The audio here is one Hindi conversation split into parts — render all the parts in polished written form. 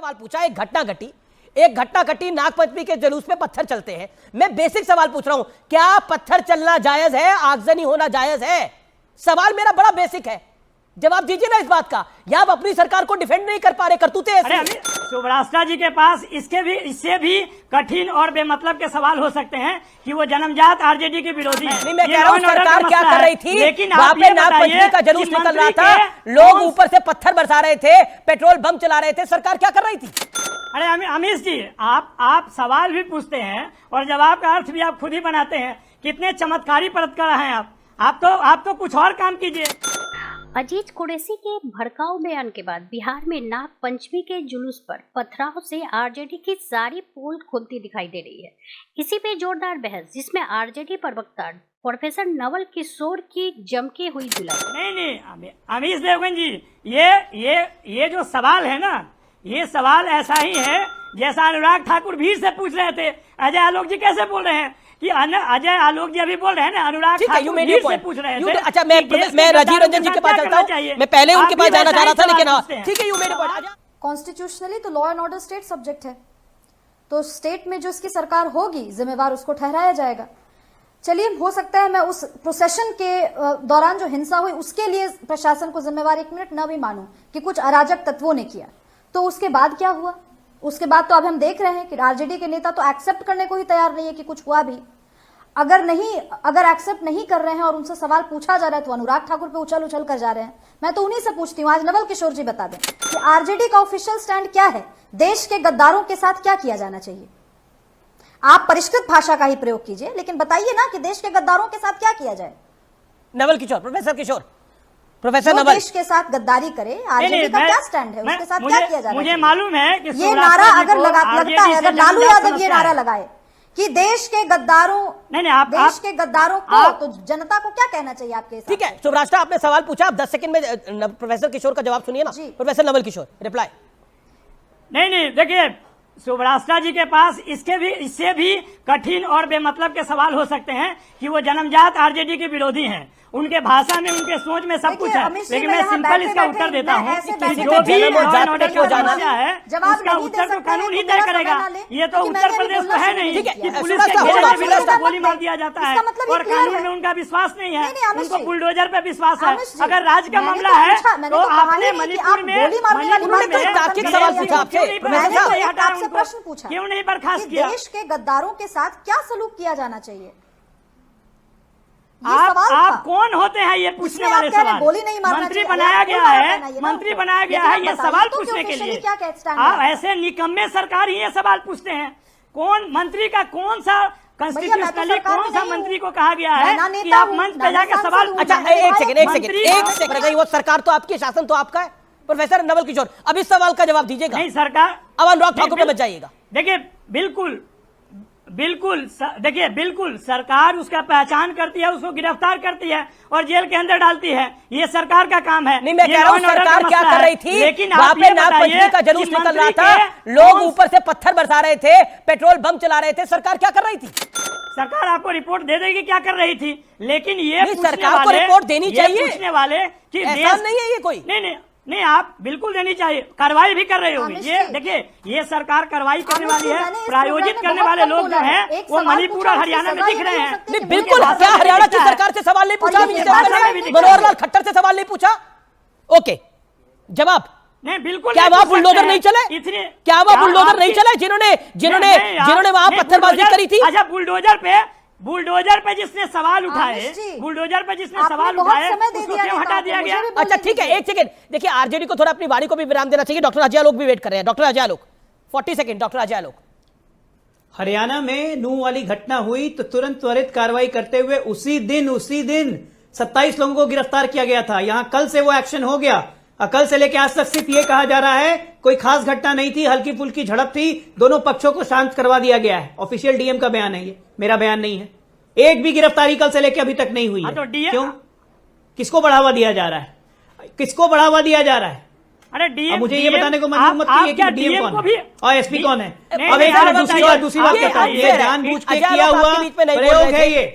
सवाल पूछा, एक घटना घटी नागपंचमी के जुलूस पे पत्थर चलते हैं। मैं बेसिक सवाल पूछ रहा हूं, क्या पत्थर चलना जायज है, आगजनी होना जायज है? सवाल मेरा बड़ा बेसिक है, जवाब दीजिए ना इस बात का। या आप अपनी सरकार को डिफेंड नहीं कर पा रहे, करतूते ऐसे। शुभराष्ट्रा जी के पास इससे भी कठिन और बेमतलब के सवाल हो सकते हैं कि वो जन्मजात आरजेडी के विरोधी हैं। नहीं, मैं कह रहा हूं सरकार क्या कर रही थी, लेकिन वहां पे नागपंचमी का जुलूस निकल रहा था, लोग ऊपर से पत्थर बरसा रहे थे, पेट्रोल बम चला रहे थे, सरकार क्या कर रही थी? अरे अमीश जी, आप सवाल भी पूछते हैं और जवाब का अर्थ भी आप खुद ही बनाते हैं। कितने चमत्कारी पत्रकार हैं आप तो कुछ और काम कीजिए। अजीत कुरैशी के भड़काऊ बयान के बाद बिहार में नाग पंचमी के जुलूस पर पथराव से आरजेडी की सारी पोल खुलती दिखाई दे रही है। इसी पे जोरदार बहस, जिसमें आरजेडी प्रवक्ता प्रोफेसर नवल किशोर की जम के हुई धुलाई। नहीं अमीश देवगन जी, ये जो सवाल है ना, ये सवाल ऐसा ही है जैसा अनुराग ठाकुर भीड़ से पूछ रहे थे। अजय आलोक जी कैसे बोल रहे हैं कि अजय आलोक जी अभी बोल रहे हैं ना, अनुराग ठाकुर भीड़ से पूछ रहे थे। अच्छा, मैं राजीव रंजन जी के पास चलता हूं, मैं पहले उनके पास जाना चाह रहा था, लेकिन ठीक है, यू मेरे पॉइंट। कॉन्स्टिट्यूशनली तो law and order state subject है, तो स्टेट में जो इसकी सरकार होगी जिम्मेवार उसको ठहराया जाएगा। चलिए, हो सकता है मैं उस प्रोसेशन के दौरान जो हिंसा हुई उसके लिए प्रशासन को जिम्मेवार 1 मिनट न भी मानूं कि कुछ अराजक तत्वों ने किया, तो उसके बाद क्या हुआ? उसके बाद तो अब हम देख रहे हैं कि आरजेडी के नेता तो एक्सेप्ट करने को ही तैयार नहीं है कि कुछ हुआ भी। अगर एक्सेप्ट नहीं कर रहे हैं और उनसे सवाल पूछा जा रहा है तो अनुराग ठाकुर पे उछल कर जा रहे हैं। मैं तो उन्हीं से पूछती हूँ, आज नवल किशोर जी बता दें कि आरजेडी का ऑफिशियल स्टैंड क्या है, देश के गद्दारों के साथ क्या किया जाना चाहिए। आप परिष्कृत भाषा का ही प्रयोग कीजिए, लेकिन बताइए ना कि देश के गद्दारों के साथ क्या किया जाए। नवल किशोर, प्रोफेसर नवल, देश के साथ गद्दारी करे, आरजेडी का क्या स्टैंड है, उसके साथ क्या किया जाए? मुझे मालूम है कि ये नारा अगर लगता है, अगर लालू यादव ये नारा लगाए कि देश के गद्दारों को, तो जनता को क्या कहना चाहिए आपके हिसाब से? ठीक है शुभराष्ट्रा, आपने सवाल पूछा, आप 10 सेकंड में प्रोफेसर किशोर का जवाब सुनिए ना। Professor Naval Kishore, reply. नहीं, देखिए, शुभराष्ट्रा जी के पास इससे भी कठिन और बेमतलब के सवाल हो सकते हैं कि वो जन्मजात आरजेडी के विरोधी हैं। उनके भाषा में, उनके सोच में सब कुछ है, लेकिन मैं सिंपल इसका उत्तर देता हूँ कि जो भी उसका उत्तर तो कानून ही तय करेगा। ये तो उत्तर प्रदेश तो है नहीं कि पुलिस के घेरे में गोली मार दिया जाता है और कानून में उनका विश्वास नहीं है, उनको बुलडोजर पे विश्वास है। अगर राज्य का मामला है तो आपने मणिपुर में प्रश्न पूछा, क्यों नहीं बर्खास्त किया? देश के गद्दारों के साथ क्या सलूक किया जाना चाहिए? आप कौन होते हैं ये पूछने वाले सवाल? गोली नहीं मारना मंत्री बनाया गया है ये सवाल पूछने के लिए। आप ऐसे निकम्मे सरकार ही ये सवाल पूछते हैं। कौन मंत्री का कौन सा कॉन्स्टिट्यूशनली कौन सा मंत्री को कहा गया है कि आप मंच पे जाकर सवाल? अच्छा, एक सेकंड, वो सरकार तो आपकी, शासन तो आपका है। प्रोफेसर नवल किशोर, अब इस सवाल का जवाब दीजिएगा। नहीं, सरकार अब अनुराग ठाकुर पे मत जाइएगा। देखिए, बिल्कुल सरकार उसका पहचान करती है, उसको गिरफ्तार करती है और जेल के अंदर डालती है। ये सरकार का काम है। नहीं, मैं कह रहा हूं सरकार क्या कर रही थी, लेकिन वहां पे नागपंचमी का जुलूस निकल रहा था, लोग ऊपर से पत्थर बरसा रहे थे, पेट्रोल बम चला रहे थे, सरकार क्या कर रही थी? सरकार आपको रिपोर्ट दे देगी क्या कर रही थी, लेकिन ये सरकार को रिपोर्ट देनी चाहिए। पूछने वाले कि ऐसा नहीं है ये कोई। नहीं, आप बिल्कुल देनी चाहिए, कार्रवाई भी कर रही होगी। ये देखिए, ये सरकार कार्रवाई करने वाली है, प्रायोजित करने वाले लोग जो हैं वो मणिपुर और हरियाणा में दिख रहे हैं। नहीं, बिल्कुल, क्या हरियाणा की सरकार से सवाल नहीं पूछा? मनोहर लाल खट्टर से सवाल नहीं पूछा? ओके, जवाब नहीं, बिल्कुल। क्या वहां बुलडोजर नहीं चले? क्या वहां बुलडोजर नहीं चले जिन्होंने वहां पत्थरबाजी करी थी? अच्छा, बुलडोजर पे जिसने सवाल उठाए, उसको क्यों हटा दिया गया? अच्छा, ठीक है, एक सेकंड। देखिए, आरजेडी को थोड़ा अपनी वाणी को भी विराम देना चाहिए। डॉक्टर अजय आलोक भी वेट कर रहे हैं। Doctor Ajay Alok, 40 second. Doctor Ajay Alok, Haryana में नूह वाली घटना हुई तो तुरंत त्वरित कार्रवाई करते हुए उसी दिन 27 लोगों को गिरफ्तार किया गया था। यहां कल से वो एक्शन हो गया। कल से लेकर आज तक सिर्फ ये कहा जा रहा है कोई खास घटना नहीं थी, हल्की फुल्की झड़प थी, दोनों पक्षों को शांत करवा दिया गया है। ऑफिशियल डीएम का बयान है, ये मेरा बयान नहीं है। एक भी गिरफ्तारी कल से लेकर अभी तक नहीं हुई है। तो क्यों? किसको बढ़ावा दिया जा रहा है? अरे डीएम, मुझे ये बताने को मजबूर मत कीजिए कि डीएम कौन है और एसपी कौन है। अब एक दूसरी बात बताइए, ये जानबूझ के किया हुआ प्रयोग है। ये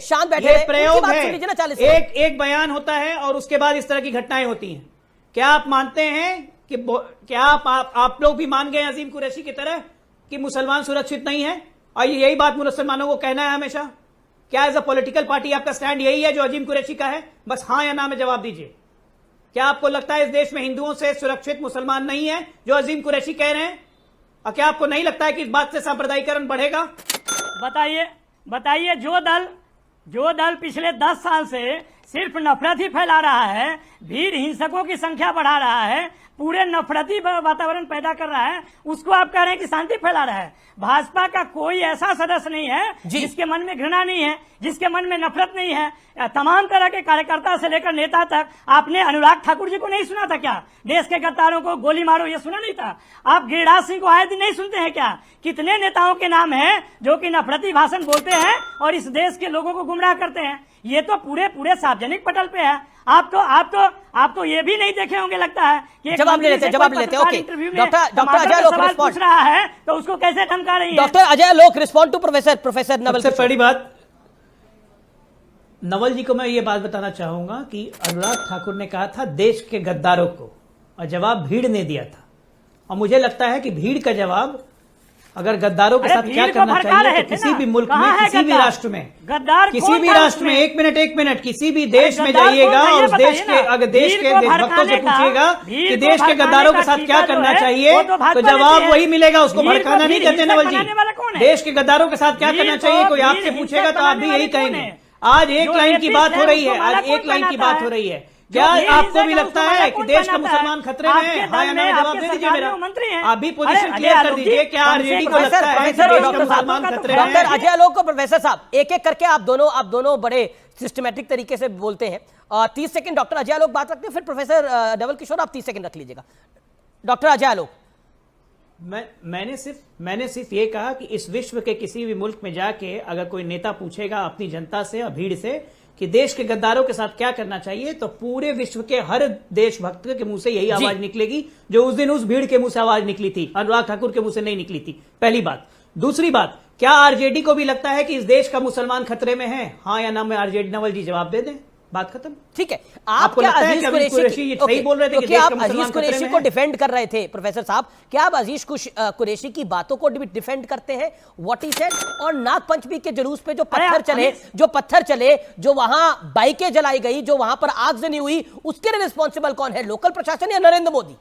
प्रयोग है। एक बयान होता है और उसके बाद इस तरह की घटनाएं होती हैं। क्या आप मानते हैं कि क्या आप लोग भी मान गए अजीम कुरैशी की तरह कि मुसलमान सुरक्षित नहीं है, और यही बात मुसलमानों को कहना है हमेशा? क्या एज अ पॉलिटिकल पार्टी आपका स्टैंड यही है जो अजीम कुरैशी का है? बस हाँ या ना में जवाब दीजिए। क्या आपको लगता है इस देश में हिंदुओं से सुरक्षित मुसलमान नहीं है जो अजीम कुरैशी कह रहे हैं? और क्या आपको नहीं लगता है कि इस बात से सांप्रदायिकरण बढ़ेगा? बताइए जो दल पिछले 10 साल से सिर्फ नफरत ही फैला रहा है, भीड़ हिंसकों की संख्या बढ़ा रहा है, पूरे नफरती वातावरण पैदा कर रहा है, उसको आप कह रहे हैं कि शांति फैला रहा है। भाजपा का कोई ऐसा सदस्य नहीं है जिसके मन में घृणा नहीं है, जिसके मन में नफरत नहीं है। तमाम तरह के कार्यकर्ता से लेकर नेता तक। आपने अनुराग ठाकुर जी को नहीं सुना था क्या? देश के गद्दारों को गोली मारो, ये सुना नहीं था? आप गिरिराज सिंह को आए दिन नहीं सुनते हैं क्या? कितने नेताओं के नाम हैं जो कि नफरती भाषण बोलते हैं और इस देश के लोगों को गुमराह करते हैं। ये तो पूरे सार्वजनिक पटल पे है। आप तो ये भी नहीं देखे होंगे लगता है कि जवाब ले लेते हैं। ओके, डॉक्टर अजय लोक सवाल पूछ रहा है तो उसको कैसे धमका रही है? डॉक्टर अजय लोक रिस्पॉन्ड टू प्रोफेसर नवल। सबसे बड़ी बात, नवल जी को मैं ये बात बताना चाहूंगा कि अनुराग ठाकुर ने कहा था देश के गद्दारों को, और जवाब भीड़ ने दिया था। और मुझे लगता है कि भीड़ का जवाब अगर गद्दारों के साथ क्या करना चाहिए, तो किसी भी मुल्क में, किसी भी राष्ट्र में, किसी भी राष्ट्र में, एक मिनट, किसी भी देश में जाइएगा और उस देश के अगर देश के देशभक्तों से पूछिएगा कि देश के गद्दारों के साथ क्या करना चाहिए, तो जवाब वही मिलेगा। उसको भड़काना नहीं कहते नवल जी। देश के गद्दारों के साथ क्या करना चाहिए कोई आपसे पूछेगा तो आप भी यही कहेंगे। आज एक लाइन की बात हो रही है, आज एक लाइन की बात हो रही है। क्या आपको भी लगता है कि देश का मुसलमान खतरे में है? हाँ या ना में जवाब दे दीजिए मेरा। आप भी पोजीशन क्लियर कर दीजिए। क्या आरजेडी को लगता है कि देश का मुसलमान खतरे में है? डॉक्टर अजय लोक को प्रोफेसर साहब एक एक करके आप दोनों बड़े सिस्टमैटिक तरीके से बोलते हैं। 30 सेकंड डॉक्टर अजय लोक बात रखते हैं, फिर प्रोफेसर नवल किशोर आप 30 सेकंड रख लीजिएगा। डॉक्टर अजय लोक। मैंने सिर्फ ये कहा कि इस विश्व के किसी भी मुल्क में जाके अगर कोई नेता पूछेगा अपनी जनता से और भीड़ से कि देश के गद्दारों के साथ क्या करना चाहिए, तो पूरे विश्व के हर देशभक्त के मुंह से यही आवाज निकलेगी जो उस दिन उस भीड़ के मुंह से आवाज निकली थी, अनुराग ठाकुर के मुंह से नहीं निकली थी। पहली बात। दूसरी बात, क्या आरजेडी को भी लगता है कि इस देश का मुसलमान खतरे में है? हाँ या ना में आरजेडी नवल जी जवाब दे दें, बात खत्म। ठीक है। आपको लगता है कि अजीज कुरैशी सही बोल रहे थे कि देश का मुसलमान अजीज कुरैशी को डिफेंड कर रहे थे प्रोफेसर साहब, क्या आप अजीज कुरैशी की बातों को डिफेंड करते हैं? What he said? और नागपंचमी के जुलूस पे जो पत्थर चले, जो वहां बाइकें जलाई गई, जो वहां पर आगजनी हुई, उसके लिए रिस्पॉन्सिबल कौन है? लोकल प्रशासन या नरेंद्र मोदी?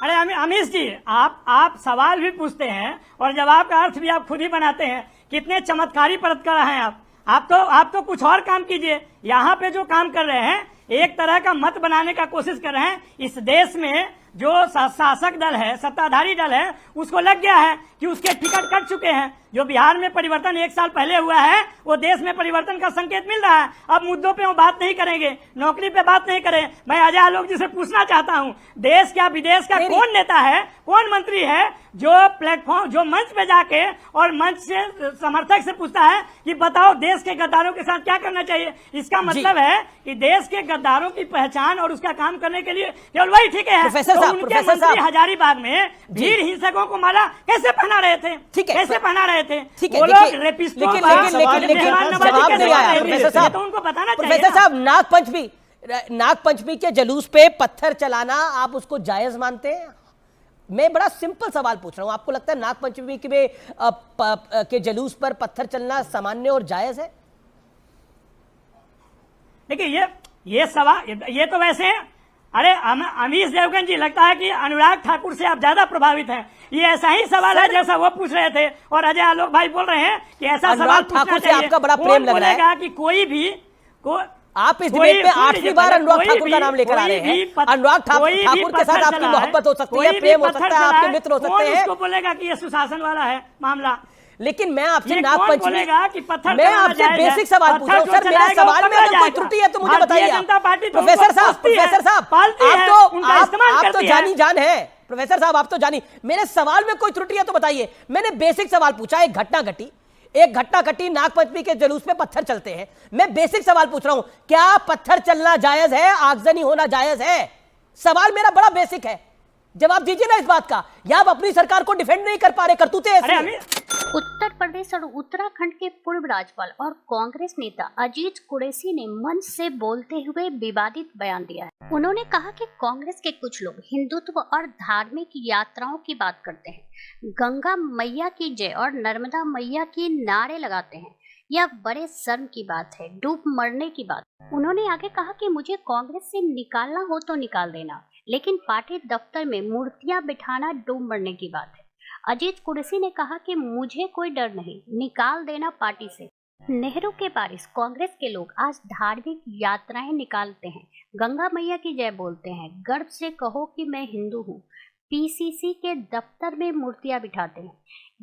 अरे अमीश जी, आप सवाल भी पूछते हैं और जवाब का अर्थ भी आप खुद ही बनाते हैं। कितने चमत्कारी पत्रकार हैं आप तो कुछ और काम कीजिए। यहाँ पे जो काम कर रहे हैं, एक तरह का मत बनाने का कोशिश कर रहे हैं। इस देश में जो शासक दल है, सत्ताधारी दल है, उसको लग गया है कि उसके टिकट कट चुके हैं। जो बिहार में परिवर्तन 1 साल पहले हुआ है, वो देश में परिवर्तन का संकेत मिल रहा है। अब मुद्दों पे वो बात नहीं करेंगे, नौकरी पे बात नहीं करें। मैं अजय आलोक जी से पूछना चाहता हूँ, देश क्या विदेश का कौन नेता है, कौन मंत्री है जो प्लेटफॉर्म, जो मंच पे जाके और मंच से समर्थक से पूछता है कि बताओ देश के गद्दारों के साथ क्या करना चाहिए? इसका मतलब है कि देश के गद्दारों की पहचान और उसका काम करने के लिए केवल वही ठीक है। तो उनके मंत्री हजारीबाग में भीड़ हिंसकों को माला कैसे पहना रहे थे? ठीक है, कैसे पहना रहे थे? ठीक है, वो लोग रेपिस्टों लेकिन जवाब नहीं आया प्रोफेसर साहब। तो उनको बताना चाहिए। प्रोफेसर साहब, नागपंचमी के जुलूस पे पत्थर चलाना आप उसको जायज मानते हैं? मैं बड़ा सिंपल सवाल पूछ रहा हूं, आपको लगता है नागपंचमी के जुलूस पर पत्थर चलना सामान्य और जायज है? देखिए ये सवाल, ये तो वैसे, अरे अमीश देवगन जी, लगता है कि अनुराग ठाकुर से आप ज्यादा प्रभावित हैं। ये ऐसा ही सवाल है जैसा वो पूछ रहे थे, और अजय आलोक भाई बोल रहे हैं कि ऐसा सवाल पूछना चाहिए। आपका बड़ा प्रेम लग रहा है कि कोई भी आप इस डिबेट में 8वीं बार अनुराग ठाकुर का नाम लेकर आ रहे हैं। अनुराग ठाकुर के साथ आपकी मोहब्बत हो सकती है, प्रेम हो सकता है, आपके मित्र हो सकते हैं। उसको बोलेगा कि ये सुशासन वाला है मामामला। लेकिन मैं आपसे नागपंचमी, मैं आपसे बेसिक सवाल पूछ रहा हूं सर। मेरे सवाल में अगर कोई त्रुटि है तो मुझे बताइए। प्रोफेसर साहब, आप तो जानी जान है। प्रोफेसर साहब, आप तो जानी, मेरे सवाल में कोई त्रुटि है तो बताइए। मैंने बेसिक सवाल पूछा, एक घटना घटी नागपंचमी के जुलूस में पत्थर चलते हैं। मैं बेसिक सवाल पूछ रहा हूं, क्या पत्थर चलना जायज है? आगजनी होना जायज है? सवाल मेरा बड़ा बेसिक है। जवाब दीजिए ना इस बात का। या आप अपनी सरकार को डिफेंड नहीं कर पा रहे, करतूते ऐसी अरे हैं। अमित, उत्तर प्रदेश और उत्तराखंड के पूर्व राज्यपाल और कांग्रेस नेता अजीत कुरैशी ने मंच से बोलते हुए विवादित बयान दिया है। उन्होंने कहा कि कांग्रेस के कुछ लोग हिंदुत्व और धार्मिक यात्राओं की बात करते हैं, गंगा मैया की जय और नर्मदा मैया की नारे लगाते हैं। यह बड़े शर्म की बात है, डूब मरने की बात। उन्होंने आगे कहा कि मुझे कांग्रेस से निकालना हो तो निकाल देना, लेकिन पार्टी दफ्तर में मूर्तियां बिठाना डूब मरने की बात है। अजीत कुरैशी ने कहा कि मुझे कोई डर नहीं, निकाल देना पार्टी से। नेहरू के बारिश कांग्रेस के लोग आज धार्मिक यात्राएं निकालते हैं, गंगा मैया की जय बोलते हैं, गर्व से कहो कि मैं हिंदू हूँ, पीसीसी के दफ्तर में मूर्तियां बिठाते हैं।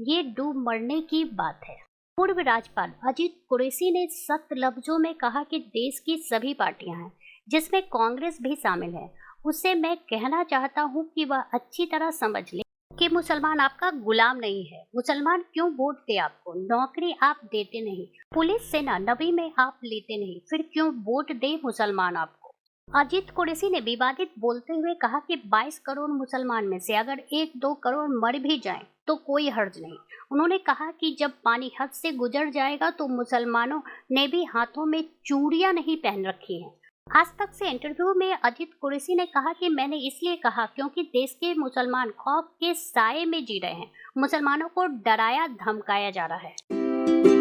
ये डूब मरने की बात है। पूर्व राज्यपाल अजीत कुरैशी ने सख्त लफ्जों में कहा कि देश की सभी पार्टियां हैं, जिसमें कांग्रेस भी शामिल है, उससे मैं कहना चाहता हूं कि वह अच्छी तरह समझ ले कि मुसलमान आपका गुलाम नहीं है। मुसलमान क्यों वोट दे आपको? नौकरी आप देते नहीं, पुलिस सेना नबी में आप लेते नहीं, फिर क्यों वोट दे मुसलमान आपको? अजीत कुरैशी ने विवादित बोलते हुए कहा कि 22 करोड़ मुसलमान में से अगर 1-2 करोड़ मर भी जाएं तो कोई हर्ज नहीं। उन्होंने कहा कि जब पानी हद से गुजर जाएगा तो मुसलमानों ने भी हाथों में चूड़ियां नहीं पहन रखी हैं। आज तक से इंटरव्यू में अजीत कुरैशी ने कहा कि मैंने इसलिए कहा क्योंकि देश के मुसलमान खौफ के साए में जी रहे हैं, मुसलमानों को डराया धमकाया जा रहा है।